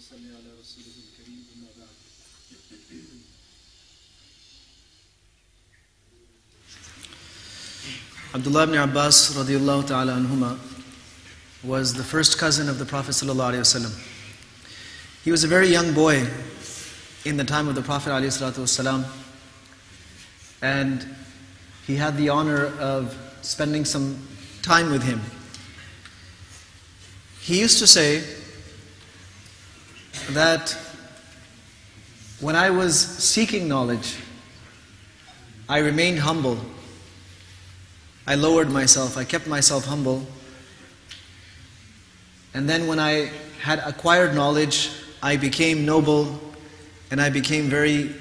صل على رسوله الكريم أما بعد. Abdullah ibn Abbas radiallahu ta'ala anhuma was the first cousin of the Prophet sallallahu alaihi wasallam. He was a very young boy in the time of the Prophet alaihi salatu wasalam, and he had the honor of spending some time with him. He used to say that when I was seeking knowledge, I remained humble. I lowered myself, I kept myself humble. And then when I had acquired knowledge, I became noble and I became very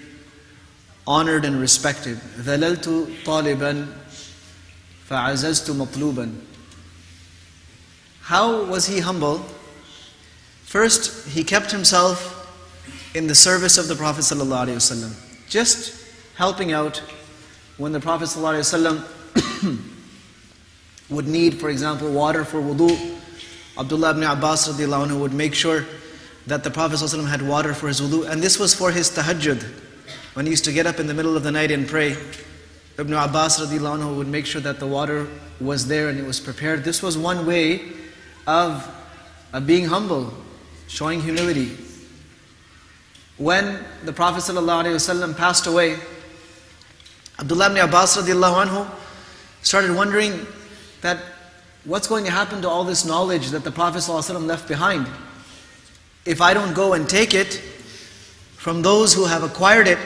honored and respected. ذَلَلْتُ طَالِبًا فَعَزَزْتُ مَطْلُوبًا. How was he humble? First, he kept himself in the service of the Prophet ﷺ, just helping out when the Prophet ﷺ would need, for example, water for wudu. Abdullah ibn Abbas radiallahu anhu would make sure that the Prophet ﷺ had water for his wudu, and this was for his tahajjud. When he used to get up in the middle of the night and pray, Ibn Abbas radiallahu anhu would make sure that the water was there and it was prepared. This was one way of being humble, showing humility. When the Prophet ﷺ passed away, Abdullah ibn Abbas radiallahu anhu started wondering that what's going to happen to all this knowledge that the Prophet ﷺ left behind? If I don't go and take it from those who have acquired it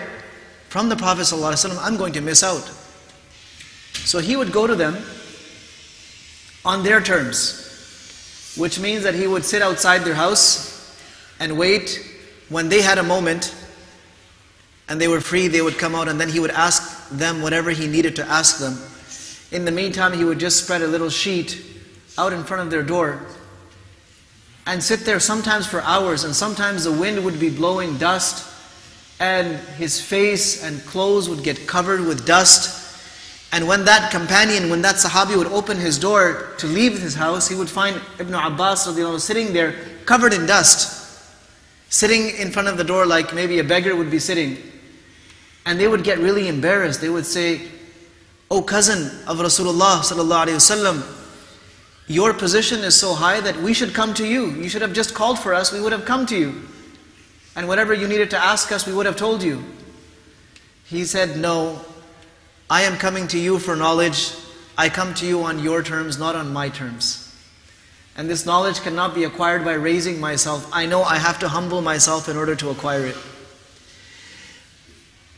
from the Prophet ﷺ, I'm going to miss out. So he would go to them on their terms, which means that he would sit outside their house and wait. When they had a moment and they were free, they would come out, and then he would ask them whatever he needed to ask them. In the meantime, he would just spread a little sheet out in front of their door and sit there sometimes for hours, and sometimes the wind would be blowing dust and his face and clothes would get covered with dust. And when that companion, when that Sahabi would open his door to leave his house, he would find Ibn Abbas sitting there covered in dust, sitting in front of the door like maybe a beggar would be sitting. And they would get really embarrassed. They would say, "O cousin of Rasulullah sallallahu alaihi wasallam, your position is so high that we should come to you. You should have just called for us, we would have come to you. And whatever you needed to ask us, we would have told you." He said, "No, I am coming to you for knowledge. I come to you on your terms, not on my terms. And this knowledge cannot be acquired by raising myself. I know I have to humble myself in order to acquire it."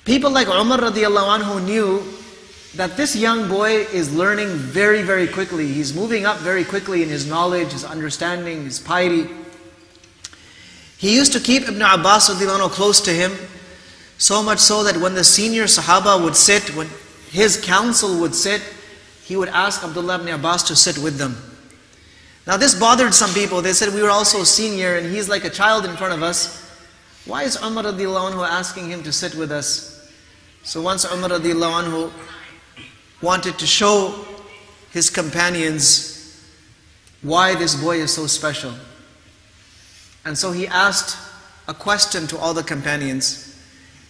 People like Umar radiallahu anhu knew that this young boy is learning very, very quickly. He's moving up very quickly in his knowledge, his understanding, his piety. He used to keep Ibn Abbas radiallahu anhu close to him, so much so that when the senior Sahaba would sit, when his council would sit, he would ask Abdullah ibn Abbas to sit with them. Now this bothered some people. They said, "We were also senior and he's like a child in front of us. Why is Umar radiallahu anhu asking him to sit with us?" So once Umar radiallahu anhu wanted to show his companions why this boy is so special. And so he asked a question to all the companions.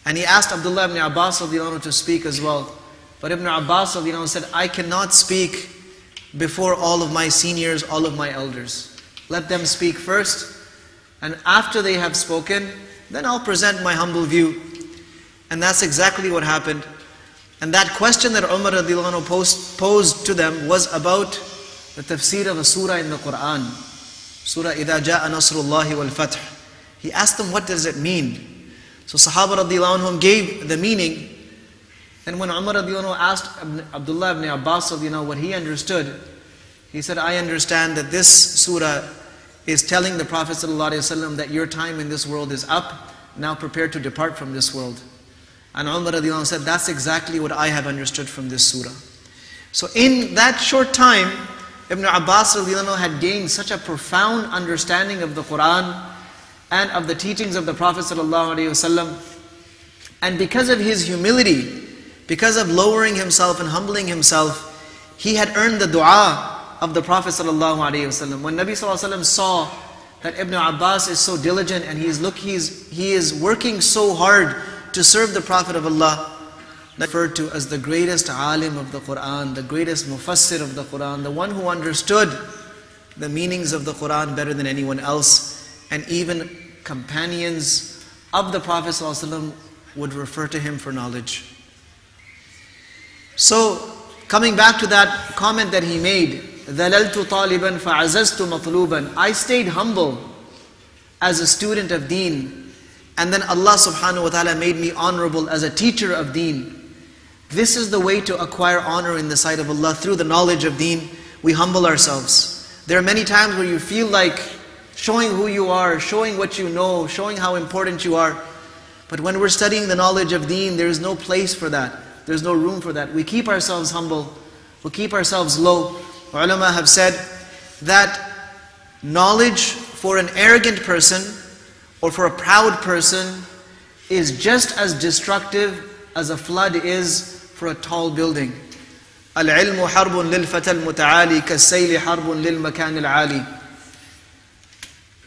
And he asked Abdullah ibn Abbas radiallahu anhu to speak as well. But Ibn Abbas radiallahu anhu said, "I cannot speak before all of my seniors, all of my elders. Let them speak first, and after they have spoken, then I'll present my humble view." And that's exactly what happened. And that question that Umar radiallahu anhu posed to them was about the tafsir of a surah in the Quran. Surah إِذَا جَاءَ نَصْرُ اللَّهِ وَالْفَتْحِ. He asked them, what does it mean? So Sahaba radiallahu anhum gave the meaning. And when Umar radiallahu anhu asked Abdullah ibn Abbas radiallahu anhu what he understood, he said, "I understand that this surah is telling the Prophet sallallahu alaihi wasallam that your time in this world is up, now prepare to depart from this world." And Umar radiallahu anhu said, "That's exactly what I have understood from this surah." So in that short time, Ibn Abbas radiallahu anhu had gained such a profound understanding of the Quran and of the teachings of the Prophet sallallahu alaihi wasallam. And because of his humility, because of lowering himself and humbling himself, he had earned the dua of the Prophet ﷺ. When Nabi ﷺ saw that Ibn Abbas is so diligent and he is working so hard to serve the Prophet of Allah, referred to as the greatest alim of the Quran, the greatest mufassir of the Quran, the one who understood the meanings of the Quran better than anyone else. And even companions of the Prophet ﷺ would refer to him for knowledge. So, coming back to that comment that he made, ذَلَلْتُ طَالِبًا فَعَزَزْتُ مَطْلُوبًا, I stayed humble as a student of deen, and then Allah subhanahu wa ta'ala made me honorable as a teacher of deen. This is the way to acquire honor in the sight of Allah. Through the knowledge of deen, we humble ourselves. There are many times where you feel like showing who you are, showing what you know, showing how important you are. But when we're studying the knowledge of deen, there is no place for that. There's no room for that. We keep ourselves humble. We keep ourselves low. Ulama have said that knowledge for an arrogant person or for a proud person is just as destructive as a flood is for a tall building. العلم حرب للفتى المتعالي كالسيل حرب للمكان العالي.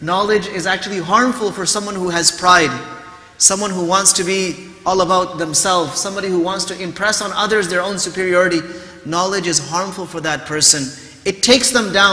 Knowledge is actually harmful for someone who has pride, someone who wants to be all about themselves, somebody who wants to impress on others their own superiority. Knowledge is harmful for that person. It takes them down.